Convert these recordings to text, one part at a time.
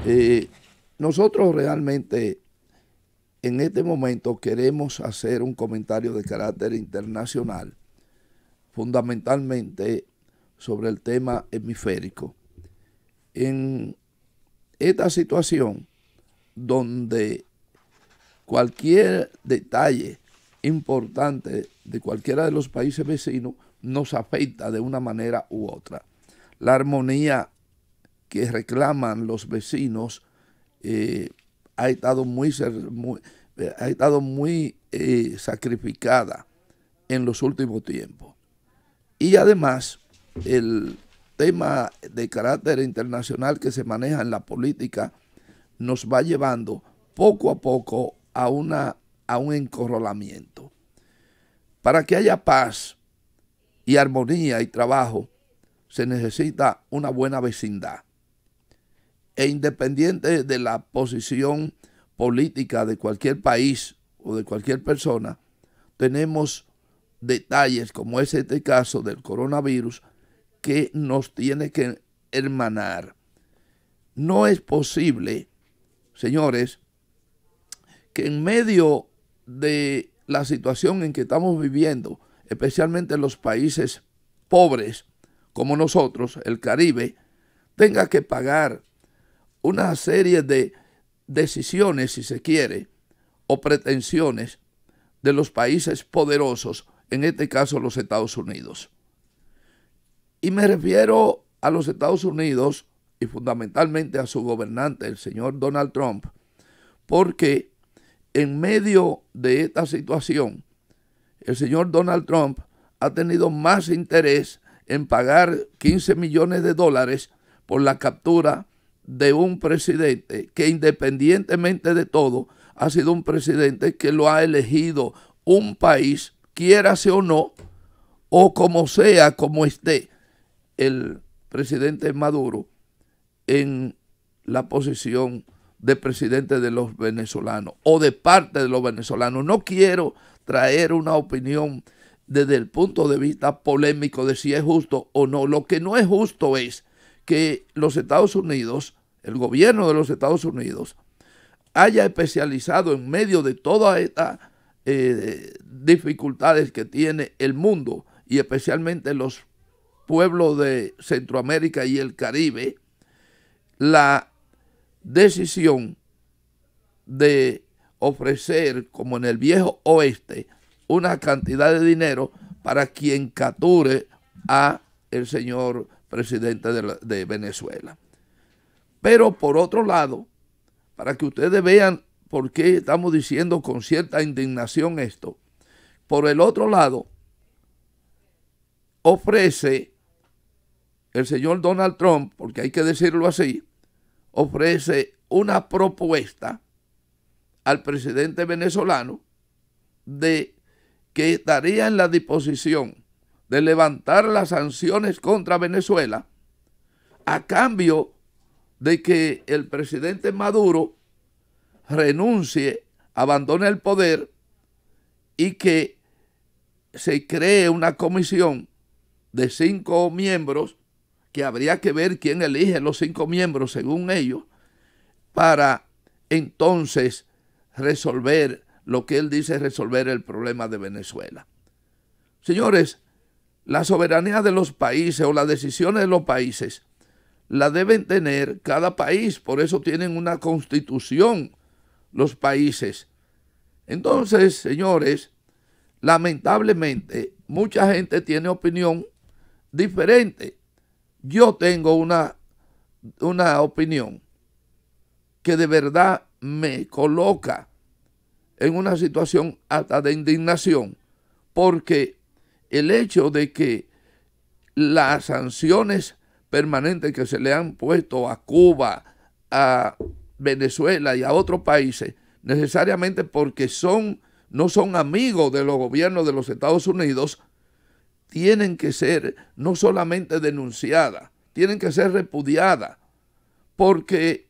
Eh, Nosotros realmente en este momento queremos hacer un comentario de carácter internacional, fundamentalmente sobre el tema hemisférico. En esta situación donde cualquier detalle importante de cualquiera de los países vecinos nos afecta de una manera u otra. La armonía que reclaman los vecinos ha estado muy sacrificada en los últimos tiempos. Y además, el tema de carácter internacional que se maneja en la política nos va llevando poco a poco a un encorralamiento. Para que haya paz y armonía y trabajo, se necesita una buena vecindad. E independiente de la posición política de cualquier país o de cualquier persona, tenemos detalles como es este caso del coronavirus que nos tiene que hermanar. No es posible, señores, que en medio de la situación en que estamos viviendo, especialmente en los países pobres como nosotros, el Caribe, tenga que pagar una serie de decisiones, si se quiere, o pretensiones de los países poderosos, en este caso los Estados Unidos. Y me refiero a los Estados Unidos y fundamentalmente a su gobernante, el señor Donald Trump, porque en medio de esta situación, el señor Donald Trump ha tenido más interés en pagar 15 millones de dólares por la captura de un presidente que, independientemente de todo, ha sido un presidente que lo ha elegido un país, quiérase o no, o como sea, como esté el presidente Maduro en la posición de presidente de los venezolanos o de parte de los venezolanos. No quiero traer una opinión desde el punto de vista polémico de si es justo o no. Lo que no es justo es que los Estados Unidos, el gobierno de los Estados Unidos, haya especializado en medio de todas estas dificultades que tiene el mundo y especialmente los pueblos de Centroamérica y el Caribe, la decisión de ofrecer, como en el viejo oeste, una cantidad de dinero para quien capture a el señor presidente de Venezuela. Pero por otro lado, para que ustedes vean por qué estamos diciendo con cierta indignación esto, por el otro lado, ofrece el señor Donald Trump, porque hay que decirlo así, ofrece una propuesta al presidente venezolano de que estaría en la disposición de levantar las sanciones contra Venezuela a cambio de que el presidente Maduro renuncie, abandone el poder y que se cree una comisión de 5 miembros, que habría que ver quién elige los 5 miembros según ellos, para entonces resolver lo que él dice resolver el problema de Venezuela. Señores, la soberanía de los países o las decisiones de los países la deben tener cada país, por eso tienen una constitución los países. Entonces, señores, lamentablemente mucha gente tiene opinión diferente. Yo tengo una opinión que de verdad me coloca en una situación hasta de indignación, porque el hecho de que las sanciones permanentes que se le han puesto a Cuba, a Venezuela y a otros países, necesariamente porque no son amigos de los gobiernos de los Estados Unidos, tienen que ser no solamente denunciadas, tienen que ser repudiadas, porque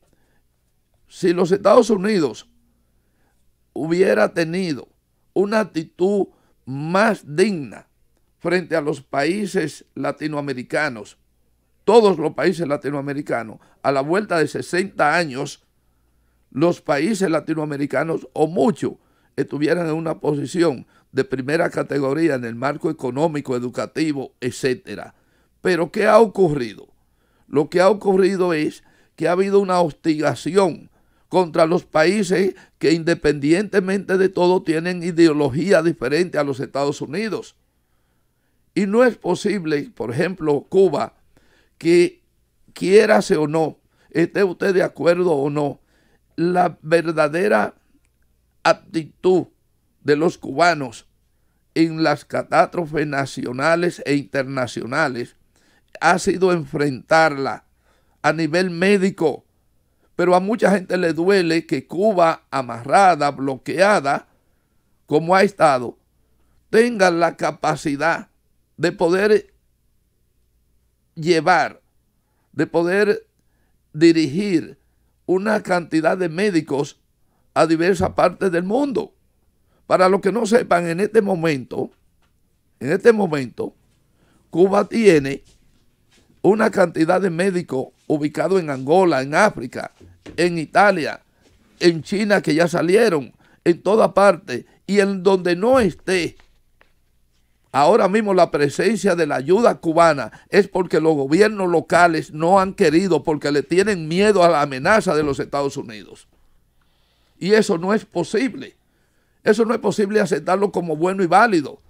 si los Estados Unidos hubiera tenido una actitud más digna frente a los países latinoamericanos todos los países latinoamericanos, a la vuelta de 60 años, los países latinoamericanos o muchos estuvieran en una posición de primera categoría en el marco económico, educativo, etcétera. Pero ¿qué ha ocurrido? Lo que ha ocurrido es que ha habido una hostigación contra los países que independientemente de todo tienen ideología diferente a los Estados Unidos. Y no es posible, por ejemplo, Cuba, que quiérase o no, esté usted de acuerdo o no, la verdadera aptitud de los cubanos en las catástrofes nacionales e internacionales ha sido enfrentarla a nivel médico, pero a mucha gente le duele que Cuba, amarrada, bloqueada, como ha estado, tenga la capacidad de poder llevar, de poder dirigir una cantidad de médicos a diversas partes del mundo. Para los que no sepan, en este momento, Cuba tiene una cantidad de médicos ubicados en Angola, en África, en Italia, en China, que ya salieron, en toda parte, y en donde no esté ahora mismo la presencia de la ayuda cubana es porque los gobiernos locales no han querido, porque le tienen miedo a la amenaza de los Estados Unidos. Y eso no es posible. Eso no es posible aceptarlo como bueno y válido.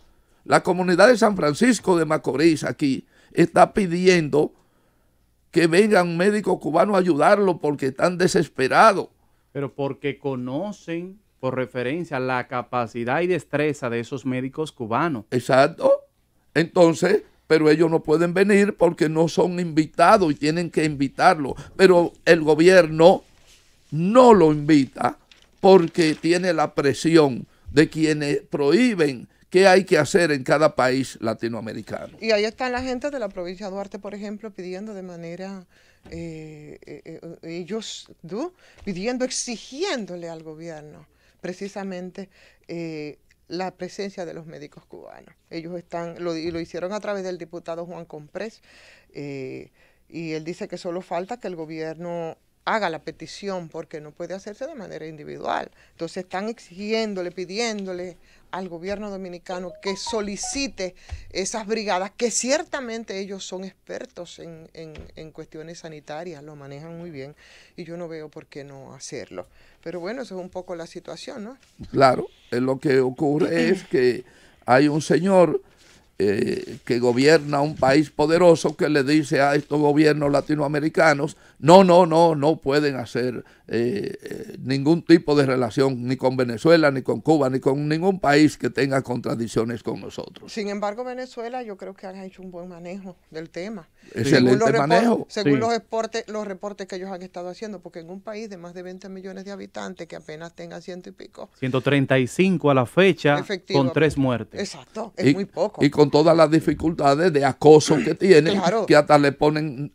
La comunidad de San Francisco de Macorís aquí está pidiendo que vengan médicos cubanos a ayudarlo porque están desesperados. Pero porque conocen por referencia la capacidad y destreza de esos médicos cubanos. Exacto. Entonces, pero ellos no pueden venir porque no son invitados y tienen que invitarlo. Pero el gobierno no lo invita porque tiene la presión de quienes prohíben qué hay que hacer en cada país latinoamericano. Y ahí están la gente de la provincia de Duarte, por ejemplo, pidiendo de manera, exigiéndole al gobierno precisamente la presencia de los médicos cubanos. Ellos lo hicieron a través del diputado Juan Comprés, y él dice que solo falta que el gobierno haga la petición porque no puede hacerse de manera individual. Entonces están exigiéndole, pidiéndole al gobierno dominicano que solicite esas brigadas, que ciertamente ellos son expertos en cuestiones sanitarias, lo manejan muy bien y yo no veo por qué no hacerlo. Pero bueno, eso es un poco la situación, ¿no? Claro, lo que ocurre es que hay un señor que gobierna un país poderoso que le dice a estos gobiernos latinoamericanos no pueden hacer ningún tipo de relación ni con Venezuela, ni con Cuba, ni con ningún país que tenga contradicciones con nosotros. Sin embargo, Venezuela yo creo que han hecho un buen manejo del tema. Excelente manejo. Según los reportes que ellos han estado haciendo, porque en un país de más de 20 millones de habitantes que apenas tenga 100 y pico. 135 a la fecha, con 3 muertes. Exacto, es muy poco. Y con todas las dificultades de acoso que tienen, claro, que hasta le ponen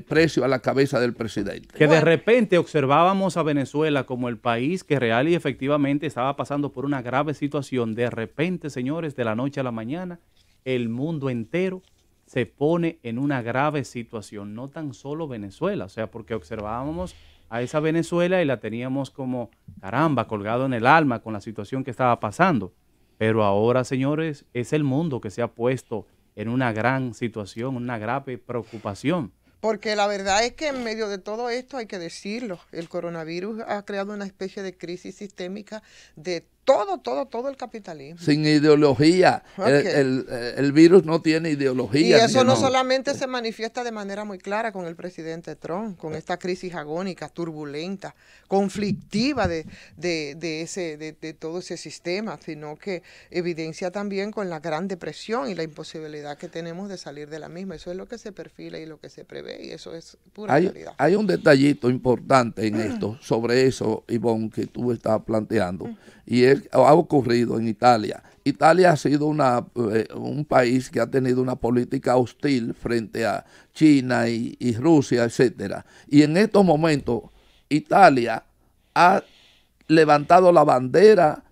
precio a la cabeza del presidente. Que de repente observábamos a Venezuela como el país que real y efectivamente estaba pasando por una grave situación. De repente, señores, de la noche a la mañana, el mundo entero se pone en una grave situación, no tan solo Venezuela, o sea, porque observábamos a esa Venezuela y la teníamos como, caramba, colgado en el alma con la situación que estaba pasando. Pero ahora, señores, es el mundo que se ha puesto en una gran situación, una grave preocupación. Porque la verdad es que en medio de todo esto, hay que decirlo, el coronavirus ha creado una especie de crisis sistémica de todo el capitalismo. Sin ideología. Okay. El virus no tiene ideología. Y eso no solamente se manifiesta de manera muy clara con el presidente Trump, con esta crisis agónica, turbulenta, conflictiva de todo ese sistema, sino que evidencia también con la gran depresión y la imposibilidad que tenemos de salir de la misma. Eso es lo que se perfila y lo que se prevé, y eso es pura realidad. Hay un detallito importante en esto, sobre eso, Ivonne, que tú estabas planteando, y ha ocurrido en Italia. Italia ha sido un país que ha tenido una política hostil frente a China y Rusia, etcétera. Y en estos momentos Italia ha levantado la bandera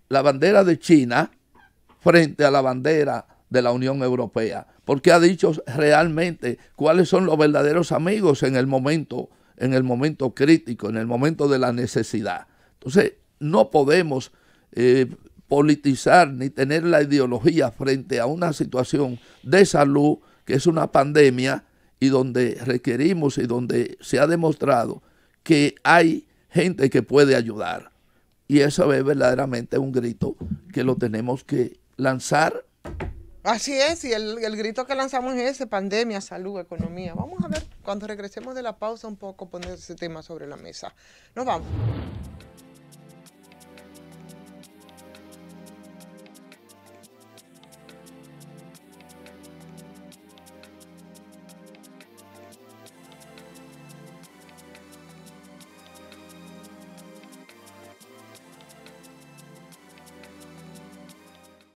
de China frente a la bandera de la Unión Europea, porque ha dicho realmente cuáles son los verdaderos amigos en el momento crítico, en el momento de la necesidad. Entonces, no podemos politizar ni tener la ideología frente a una situación de salud que es una pandemia y donde requerimos y donde se ha demostrado que hay gente que puede ayudar. Y eso es verdaderamente un grito que lo tenemos que lanzar. Así es, y el grito que lanzamos es ese: pandemia, salud, economía. Vamos a ver, cuando regresemos de la pausa, un poco poner ese tema sobre la mesa. Nos vamos.